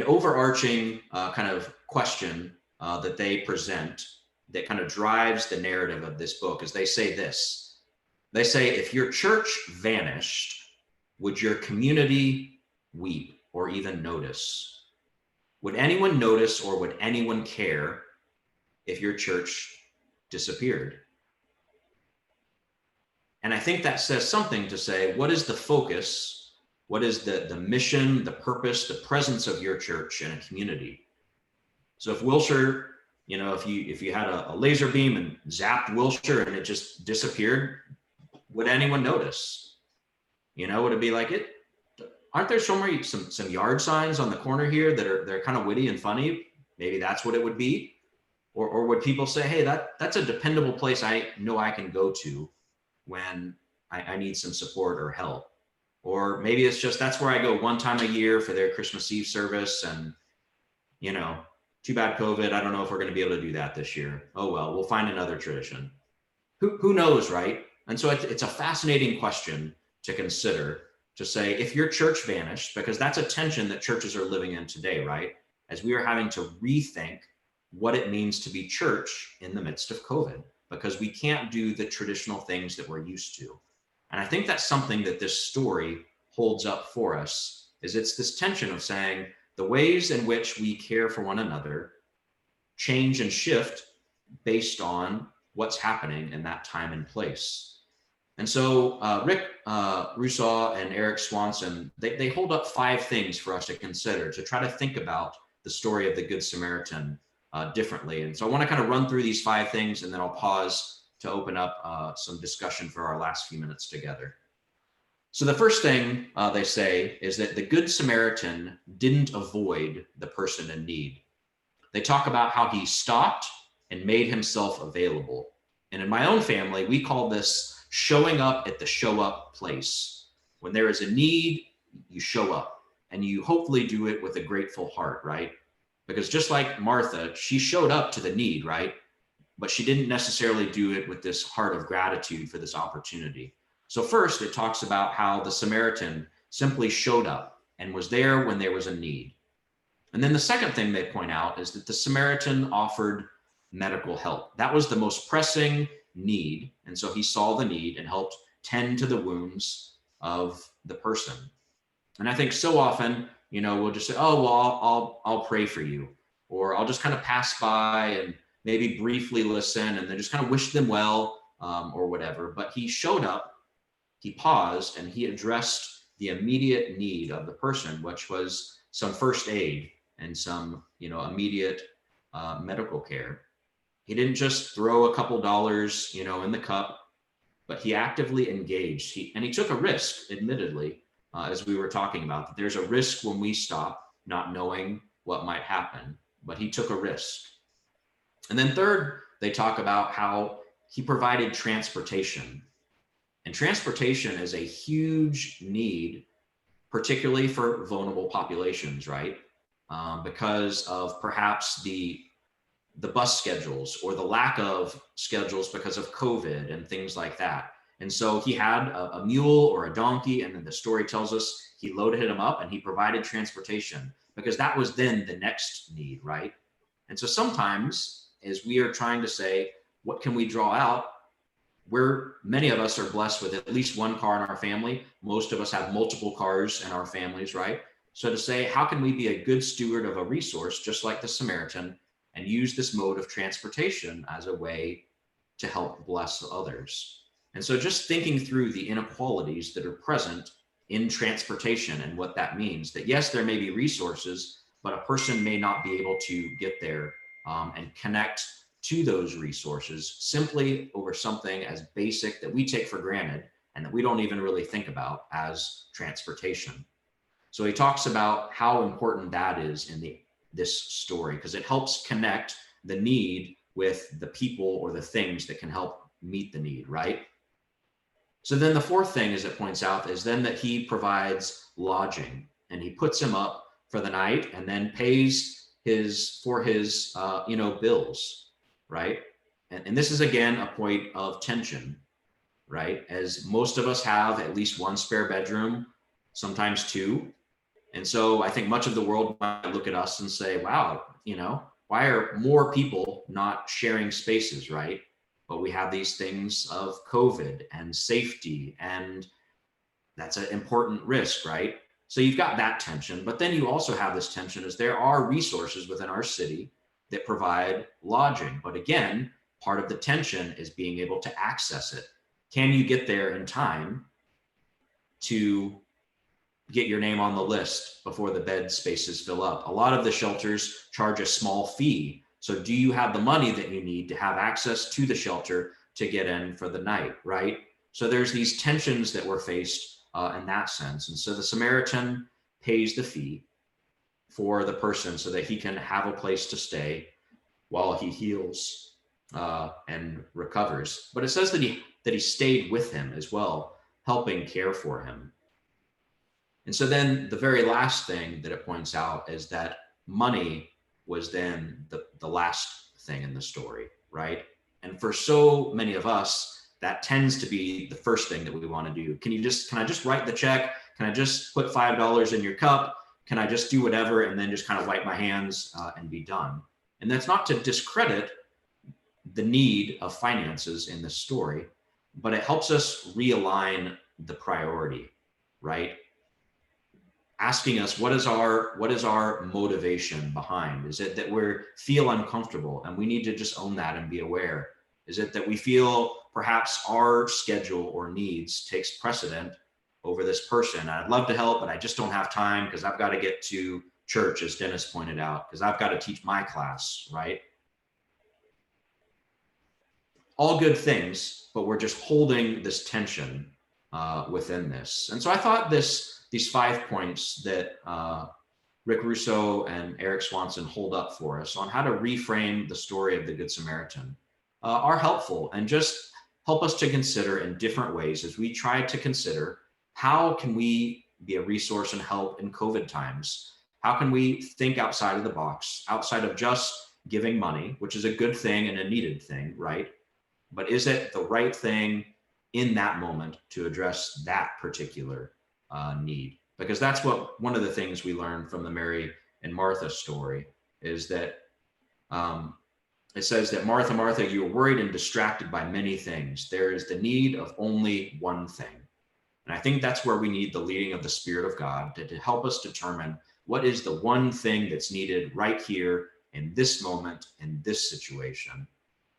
overarching kind of question that they present that kind of drives the narrative of this book is they say this. They say, if your church vanished, would your community weep or even notice? Would anyone notice or would anyone care if your church disappeared? And I think that says something to say, what is the focus? What is the mission, the purpose, the presence of your church in a community? So if Wilshire, you know, if you had a laser beam and zapped Wilshire and it just disappeared, would anyone notice? You know, would it be like it? Aren't there some yard signs on the corner here that are kind of witty and funny? Maybe that's what it would be. Or would people say, hey, that's a dependable place I know I can go to when I need some support or help? Or maybe it's just, that's where I go one time a year for their Christmas Eve service. And, you know, too bad COVID. I don't know if we're going to be able to do that this year. Oh, well, we'll find another tradition. Who knows, right? And so it's a fascinating question to consider, to say, if your church vanished, because that's a tension that churches are living in today, right? As we are having to rethink what it means to be church in the midst of COVID, because we can't do the traditional things that we're used to. And I think that's something that this story holds up for us, is it's this tension of saying the ways in which we care for one another change and shift based on what's happening in that time and place. And so Rick Russo and Eric Swanson, they hold up 5 things for us to consider, to try to think about the story of the Good Samaritan differently. And so I want to kind of run through these 5 things, and then I'll pause to open up some discussion for our last few minutes together. So the first thing they say is that the Good Samaritan didn't avoid the person in need. They talk about how he stopped and made himself available. And in my own family, we call this showing up at the show up place. When there is a need, you show up, and you hopefully do it with a grateful heart, right? Because just like Martha, she showed up to the need, right? But she didn't necessarily do it with this heart of gratitude for this opportunity. So first, it talks about how the Samaritan simply showed up and was there when there was a need. And then the second thing they point out is that the Samaritan offered medical help. That was the most pressing need. And so he saw the need and helped tend to the wounds of the person. And I think so often, you know, we'll just say, oh, well, I'll pray for you, or I'll just kind of pass by and maybe briefly listen and then just kind of wish them well, or whatever. But he showed up, he paused, and he addressed the immediate need of the person, which was some first aid and some, you know, immediate medical care. He didn't just throw a couple dollars, you know, in the cup, but he actively engaged. And he took a risk, admittedly, as we were talking about, that there's a risk when we stop not knowing what might happen, but he took a risk. And then third, they talk about how he provided transportation. And transportation is a huge need, particularly for vulnerable populations, right? Because of perhaps the bus schedules or the lack of schedules because of COVID and things like that. And so he had a mule or a donkey, and then the story tells us he loaded him up and he provided transportation, because that was then the next need, right? And so sometimes, as we are trying to say, what can we draw out? Many of us are blessed with at least one car in our family. Most of us have multiple cars in our families, right? So to say, how can we be a good steward of a resource, just like the Samaritan, and use this mode of transportation as a way to help bless others? And so just thinking through the inequalities that are present in transportation and what that means, that yes, there may be resources, but a person may not be able to get there and connect to those resources simply over something as basic that we take for granted and that we don't even really think about as transportation. So he talks about how important that is in this story, because it helps connect the need with the people or the things that can help meet the need, right? So then the fourth thing, as it points out, is then that he provides lodging. and he puts him up for the night and then pays his bills, right? And this is again a point of tension, right? As most of us have at least one spare bedroom, sometimes two. And so I think much of the world might look at us and say, wow, why are more people not sharing spaces, right? But we have these things of COVID and safety, and that's an important risk, right? So you've got that tension, but then you also have this tension as there are resources within our city that provide lodging. But again, part of the tension is being able to access it. Can you get there in time to get your name on the list before the bed spaces fill up? A lot of the shelters charge a small fee. So do you have the money that you need to have access to the shelter to get in for the night, right? So there's these tensions that we're faced in that sense. And so the Samaritan pays the fee for the person so that he can have a place to stay while he heals and recovers. But it says that he stayed with him as well, helping care for him. And so then the very last thing that it points out is that money was then the last thing in the story, right? And for so many of us, that tends to be the first thing that we want to do. Can I just write the check? Can I just put $5 in your cup? Can I just do whatever and then just kind of wipe my hands and be done? And that's not to discredit the need of finances in this story, but it helps us realign the priority, right? Asking us, what is our motivation behind? Is it that we feel uncomfortable and we need to just own that and be aware? Is it that we feel perhaps our schedule or needs takes precedent over this person? I'd love to help, but I just don't have time because I've got to get to church, as Dennis pointed out, because I've got to teach my class, right? All good things, but we're just holding this tension within this. And so I thought these 5 points that Rick Russo and Eric Swanson hold up for us on how to reframe the story of the Good Samaritan are helpful and just help us to consider in different ways as we try to consider how can we be a resource and help in COVID times? How can we think outside of the box, outside of just giving money, which is a good thing and a needed thing, right? But is it the right thing in that moment to address that particular need? Because that's one of the things we learned from the Mary and Martha story is that it says that Martha, Martha, you are worried and distracted by many things. There is the need of only one thing. And I think that's where we need the leading of the Spirit of God to help us determine what is the one thing that's needed right here in this moment, in this situation.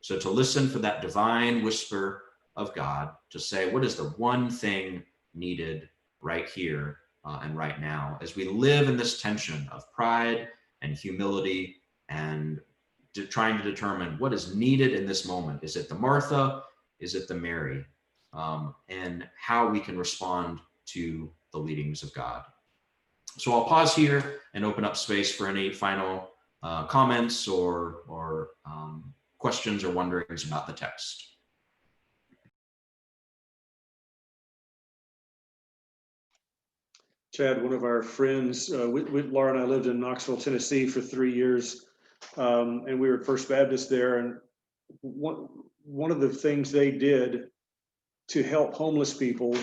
So to listen for that divine whisper of God to say, what is the one thing needed right here and right now, as we live in this tension of pride and humility and trying to determine what is needed in this moment. Is it the Martha? Is it the Mary? And how we can respond to the leadings of God. So I'll pause here and open up space for any final comments or questions or wonderings about the text. Chad, one of our friends, Laura and I lived in Knoxville, Tennessee for 3 years, and we were at First Baptist there. And one of the things they did to help homeless people,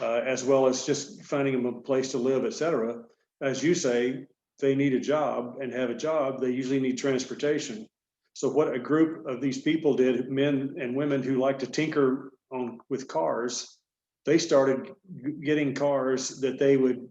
as well as just finding them a place to live, et cetera, as you say, they need a job, and have a job, they usually need transportation. So what a group of these people did, men and women who like to tinker with cars, they started getting cars that they would,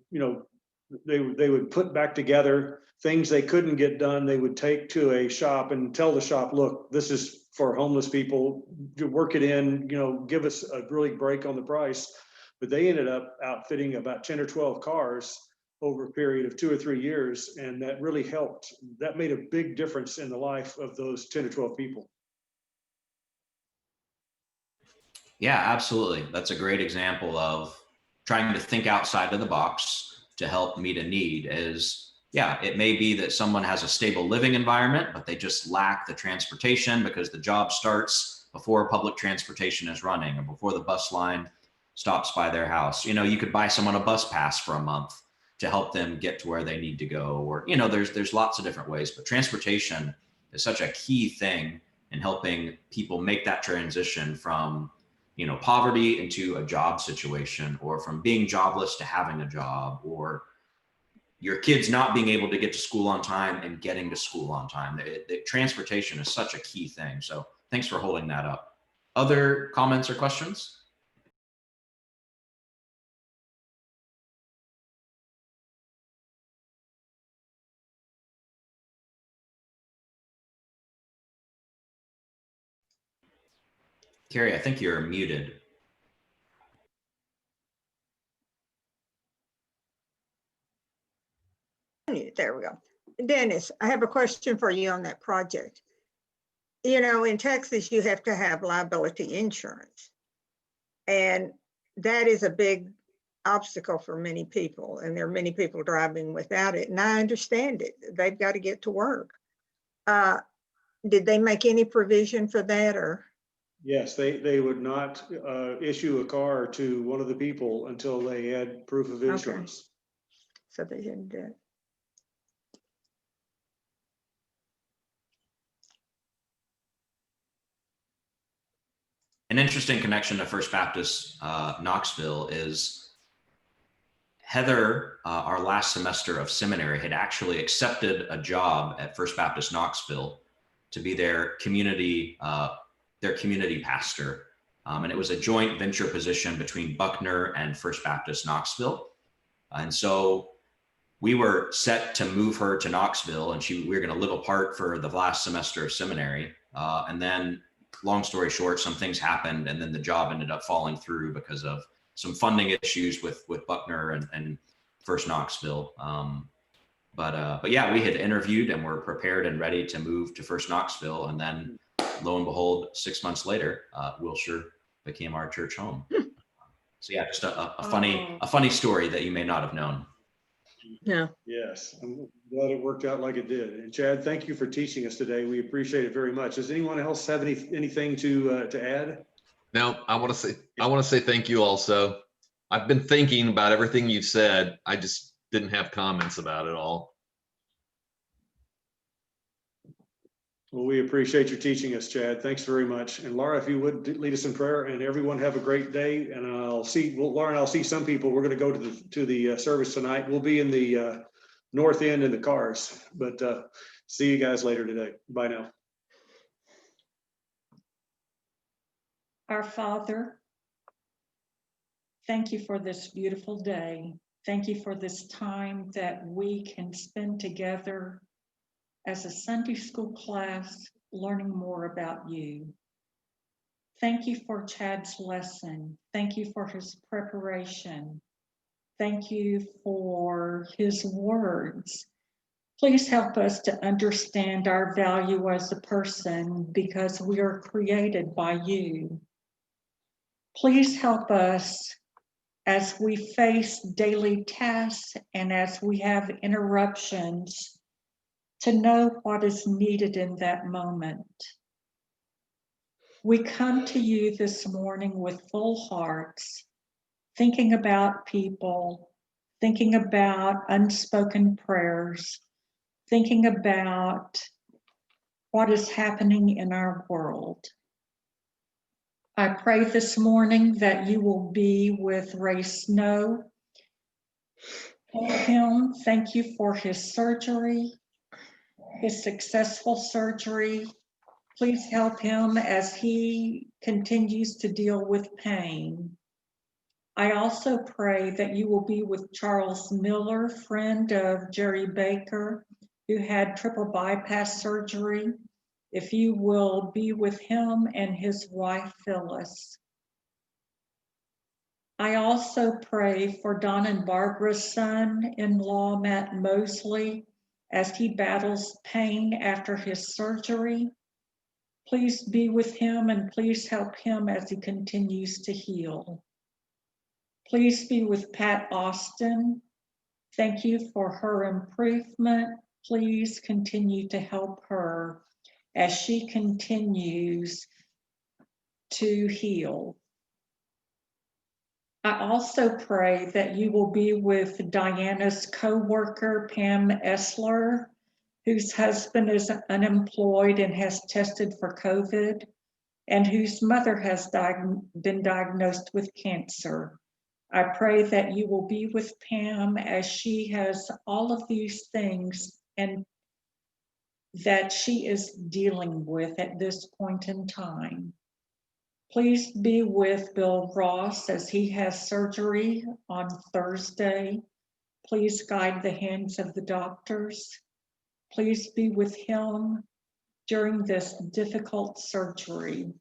they would put back together things they couldn't get done. They would take to a shop and tell the shop, look, this is for homeless people, work it in, give us a really break on the price. But they ended up outfitting about 10 or 12 cars over a period of 2 or 3 years. And that really helped. That made a big difference in the life of those 10 or 12 people. Yeah, absolutely. That's a great example of trying to think outside of the box to help meet a need. Yeah, it may be that someone has a stable living environment, but they just lack the transportation because the job starts before public transportation is running or before the bus line stops by their house. You could buy someone a bus pass for a month to help them get to where they need to go. Or, you know, there's lots of different ways, but transportation is such a key thing in helping people make that transition from, you know, poverty into a job situation, or from being jobless to having a job, or your kids not being able to get to school on time and getting to school on time. The transportation is such a key thing. So thanks for holding that up. Other comments or questions? Carrie, I think you're muted. There we go. Dennis, I have a question for you on that project. You know, in Texas, you have to have liability insurance. And that is a big obstacle for many people. And there are many people driving without it. And I understand it. They've got to get to work. Did they make any provision for that, or? Yes, they would not issue a car to one of the people until they had proof of insurance. Okay. So they didn't do it. An interesting connection to First Baptist Knoxville is Heather, our last semester of seminary, had actually accepted a job at First Baptist Knoxville to be their community pastor. And it was a joint venture position between Buckner and First Baptist Knoxville. And so we were set to move her to Knoxville, and we were going to live apart for the last semester of seminary. And then, long story short, some things happened, and then the job ended up falling through because of some funding issues with Buckner and First Knoxville. But yeah, we had interviewed and were prepared and ready to move to First Knoxville, and then lo and behold, 6 months later, Wilshire became our church home. So yeah, just a funny story that you may not have known. Yeah. Yes, I'm glad it worked out like it did. And Chad, thank you for teaching us today. We appreciate it very much. Does anyone else have anything to add? No, I want to say thank you also. I've been thinking about everything you've said. I just didn't have comments about it all. Well, we appreciate your teaching us, Chad. Thanks very much. And Laura, if you would lead us in prayer, and everyone have a great day. And Laura and I'll see some people. We're going to go to the service tonight. We'll be in the north end in the cars, but see you guys later today. Bye now. Our Father, thank you for this beautiful day. Thank you for this time that we can spend together as a Sunday school class, learning more about you. Thank you for Chad's lesson. Thank you for his preparation. Thank you for his words. Please help us to understand our value as a person, because we are created by you. Please help us as we face daily tasks and as we have interruptions to know what is needed in that moment. We come to you this morning with full hearts, thinking about people, thinking about unspoken prayers, thinking about what is happening in our world. I pray this morning that you will be with Ray Snow. Thank you for his surgery, his successful surgery. Please help him as he continues to deal with pain. I also pray that you will be with Charles Miller, friend of Jerry Baker, who had triple bypass surgery. If you will be with him and his wife, Phyllis. I also pray for Don and Barbara's son-in-law, Matt Mosley, as he battles pain after his surgery. Please be with him and please help him as he continues to heal. Please be with Pat Austin. Thank you for her improvement. Please continue to help her as she continues to heal. I also pray that you will be with Diana's co-worker, Pam Essler, whose husband is unemployed and has tested for COVID, and whose mother has been diagnosed with cancer. I pray that you will be with Pam as she has all of these things and that she is dealing with at this point in time. Please be with Bill Ross as he has surgery on Thursday. Please guide the hands of the doctors. Please be with him during this difficult surgery.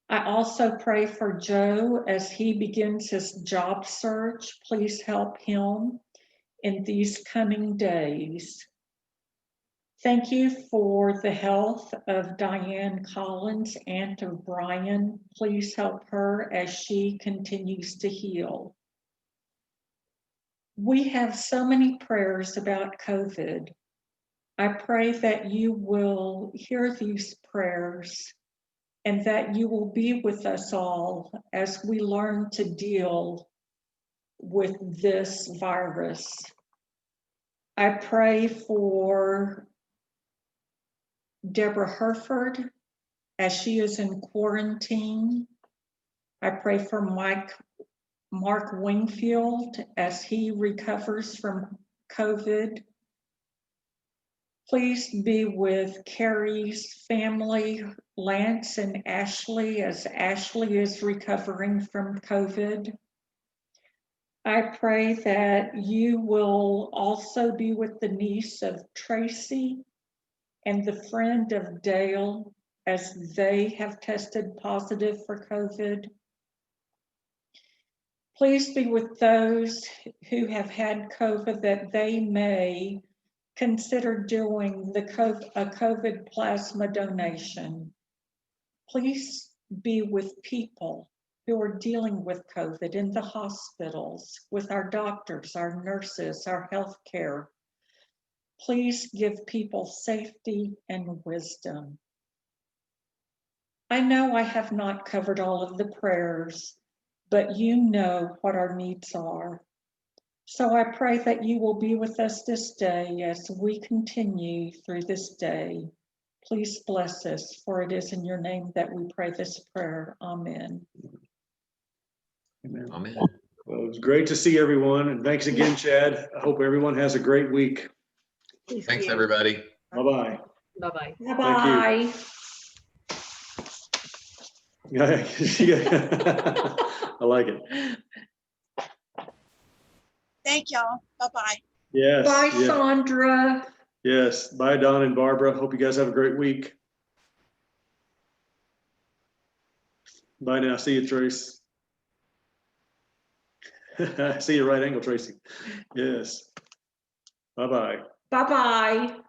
I also pray for Joe as he begins his job search. Please help him in these coming days. Thank you for the health of Diane Collins, aunt of Brian. Please help her as she continues to heal. We have so many prayers about COVID. I pray that you will hear these prayers and that you will be with us all as we learn to deal with this virus. I pray for Deborah Herford as she is in quarantine. I pray for Mark Wingfield as he recovers from COVID. Please be with Carrie's family, Lance and Ashley, as Ashley is recovering from COVID. I pray that you will also be with the niece of Tracy and the friend of Dale as they have tested positive for COVID. Please be with those who have had COVID that they may consider doing a COVID plasma donation. Please be with people who are dealing with COVID in the hospitals, with our doctors, our nurses, our healthcare. Please give people safety and wisdom. I know I have not covered all of the prayers, but you know what our needs are. So I pray that you will be with us this day as we continue through this day. Please bless us, for it is in your name that we pray this prayer. Amen. Amen. Amen. Well, it was great to see everyone, and thanks again, Chad. I hope everyone has a great week. Thanks, everybody. Bye-bye. Bye-bye. Bye-bye. I like it. Thank y'all. Bye-bye. Yes. Bye, yes. Sandra. Yes. Bye, Don and Barbara. Hope you guys have a great week. Bye now. See you, Trace. See you right angle, Tracy. Yes. Bye-bye. Bye-bye.